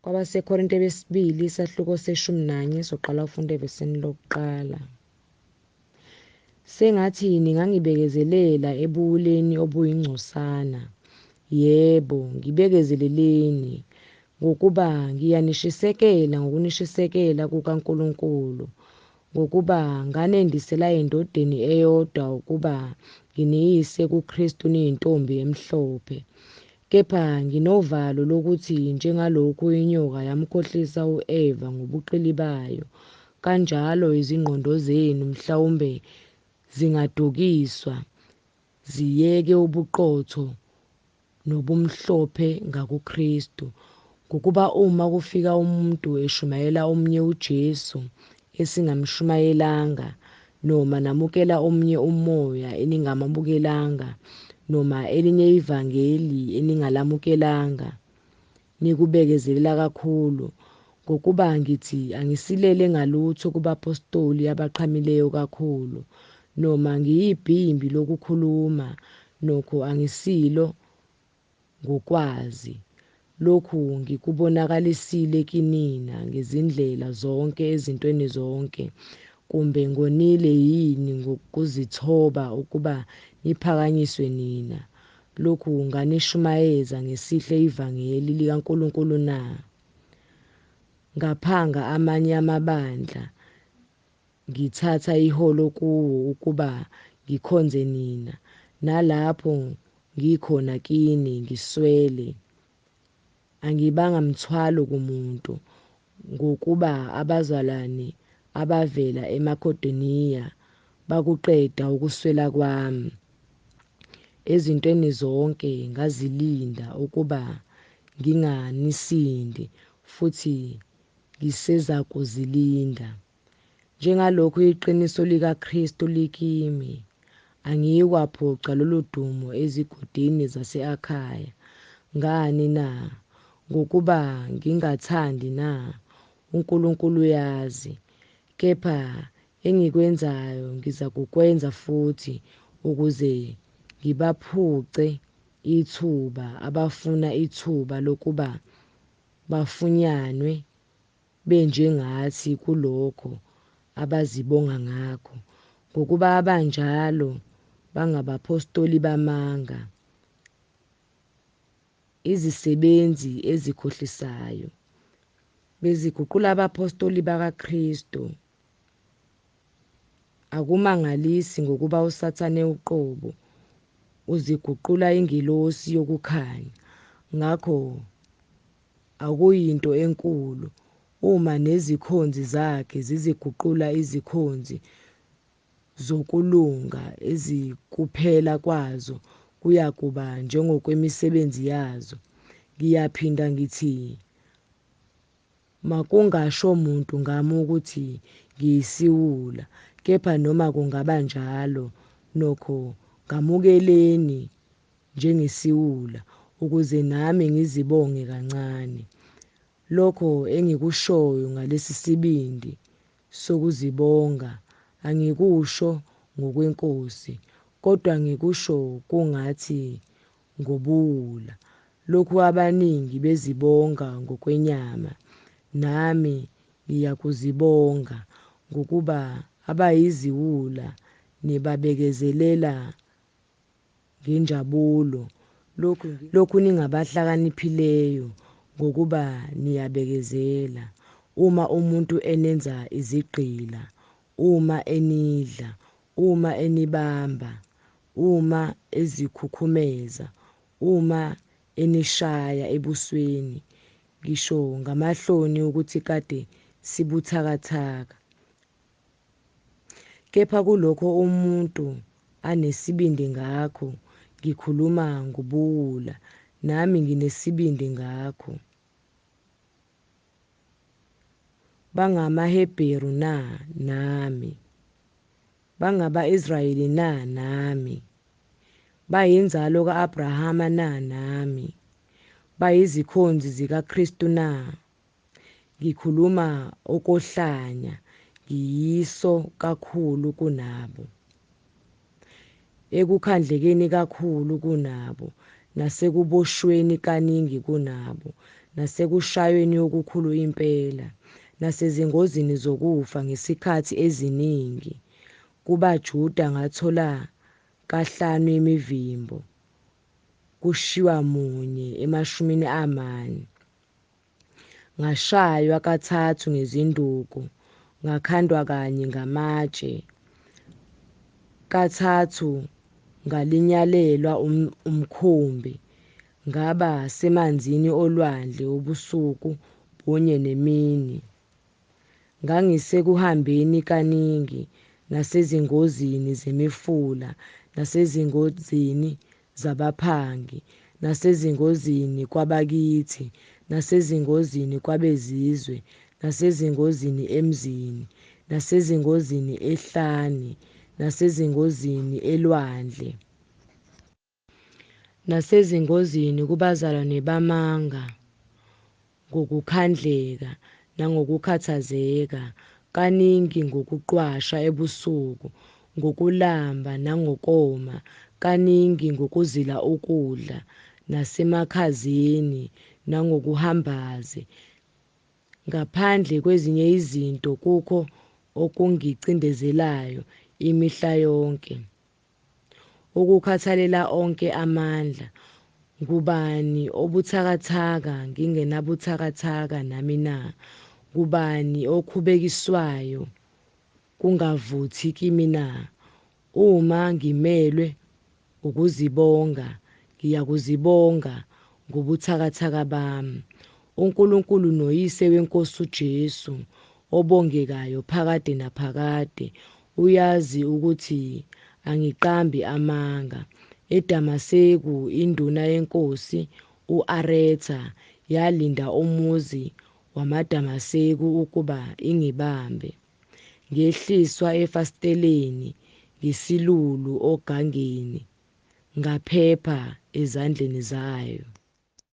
KwabaseKorinte besibili isahluko se-11 soqala ufunda evesini lokuqala. Sengathi ningangibekezelela ebuwuleni obuyingcosana. Yebo, ngibekezeleleni ngokuba ngiyanishisekela ngokunishisekela kukaNkulunkulu, ngokuba nganendisela endodeni eyodwa ukuba nginiyise kuKristu niyintombi emhlophe. Kepha nginovalo lokuthi njengalokhu inyoka yamkhohlisa u-Eva ngobuqili bayo, kanjalo izingqondo zenu mhlawumbe zingadukiswa ziyeke ubuqotho nobumhlophe ngakuKristu. Ngokuba uma kufika umuntu eshumayela omunye uJesu esingamshumayelanga, noma namukela omunye umoya eningamamukelanga, noma elinye ivangeli eningalamukelanga, nikubekezelela kakhulu, ngokuba ngithi angisilele ngalutho kubapostoli abaqhamileyo kakhulu, noma ngiyibhimbi lokukhuluma, nokho angisilo ngokwazi. Lokhu ngikubonakalisile kinina ngezindlela zonke ezintweni zonke. Kumbe ngonile yini ngokuzithoba ukuba niphakanyiswe nina? Lokhu nganishumayeza ngesihle ivangeli likaNkulunkulu na? Ngaphanga amanye amabandla, ngithatha iholo kuwo ukuba ngikhonze nina, nalapho ngikhona kini ngiswele. Angibanga mthwalo kumuntu, ngokuba abazalwane abavela eMakedoniya bakuqeda ukuswela kwami. Ezintweni zonke ngazilinda ukuba nginganisindi, futhi ngisezakuzilinda. Njengalokhu iqiniso likaKristu likimi, angiyikwaphoca lolu dumo ezigodini zase-Akhaya. Ngani na? Ngokuba ngingathandi na? uNkulunkulu uyazi. Kepha engikwenzayo ngizakukwenza futhi, ukuze ngibaphuce ithuba abafuna ithuba lokuba bafunyanwe benjengathi kulokho abazibonga ngakho, ngokuba abanjalo bangabapostoli bamanga, izisebenzi ezikhohlisayo, beziguqula abapostoli bakaKristu. Akumangalisi ngokuba uSathane uqobo uziguqula ingelosi yokukhanya. Ngakho akuyinto enkulu uma nezikhonzi zakhe ziziguqula izikhonzi zokulunga ezikuphela kwazo kuyakuba njengokwemisebenzi yazo. Ngiyaphinda ngithi, makungasho muntu ngami ukuthi ngiyisiwula, kepha noma kungaba njalo, nokho ngamukeleni njengesiwula, ukuze nami ngizibonge kancane. Lokho engikushoyo ngalesi sibindi sokuzibonga angikusho ngokwenkosi, kodwa ngikusho kungathi ngobuwula. Lokhu abaningi bezibonga ngokwenyama, nami ngiyakuzibonga, ngokuba abayiziwula nibabekezelela ngenjabulo. Lokhu ningabahlakaniphileyo ngokuba niyabekezela. Uma umuntu enenza izigqila, uma enidla, uma enibamba, uma ezikhukhumeza, uma enishaya ebusweni, ngisho ngamahloni ukuthi kade sibuthakathaka. Kepha kulokho umuntu anesibindi ngakho, ngikhuluma ngobuwula, nami nginesibindi ngakho. BangamaHebheru na? Nami. Bangaba-Israyeli na? Nami. Bayinzalo ka-Abrahama na? Nami. Bayizikhonzi zikaKristu na? Ngikhuluma okohlanya, ngiyiso kakhulu kunabo, ekukhandlekeni kakhulu kunabo, nasekuboshweni kaningi kunabo, nasekushayweni okukhulu impela, nasezingozini zokufa ngesikhathi eziningi. KubaJuda ngathola kahlanu imivimbo, kushiwa munye emashumini amane. Ngashaywa kathathu ngezinduku, ngakhandwa kanye ngamatshe, kathathu ngalinyalelwa umkhumbi, ngaba semanzini olwandle ubusuku bunye nemini. Ngangisekuhambeni kaningi nasezingozini zemifula, nasezingozini zabaphangi, nasezingozini kwabakithi, nasezingozini kwabezizwe, nasezingozini emzini, nasezingozini ehlane, nasezingozini elwandle, nasezingozini kubazalwane bamanga, ngokukhandleka nangokukhathazeka, kaningi ngokuqwasha ebusuku, ngokulamba nangokoma, kaningi ngokuzila ukudla, nasemakhazeni nangokuhambaze. Ngaphandle kwezinye izinto kukho okungicindezelayo imihla yonke. Ukukhathalela onke amandla. Ngubani obuthakathaka ngingenabuthakathaka nami na? Ngubani okhubekiswayo kungavuthi kimi na? Uma ngimelwe ukuzibonga, ngiyakuzibonga ngobuthakathaka bami. uNkulunkulu noYise weNkosi uJesu, obongekayo phakade naphakade, uyazi ukuthi angiqambi amanga. EDamaseko induna yenkosi u-Aretha yalinda umuzi wamaDamaseko ukuba ingibambe. Ngehliswa efasiteleni ngesilulu ogangeni, ngaphepha ezandleni zayo.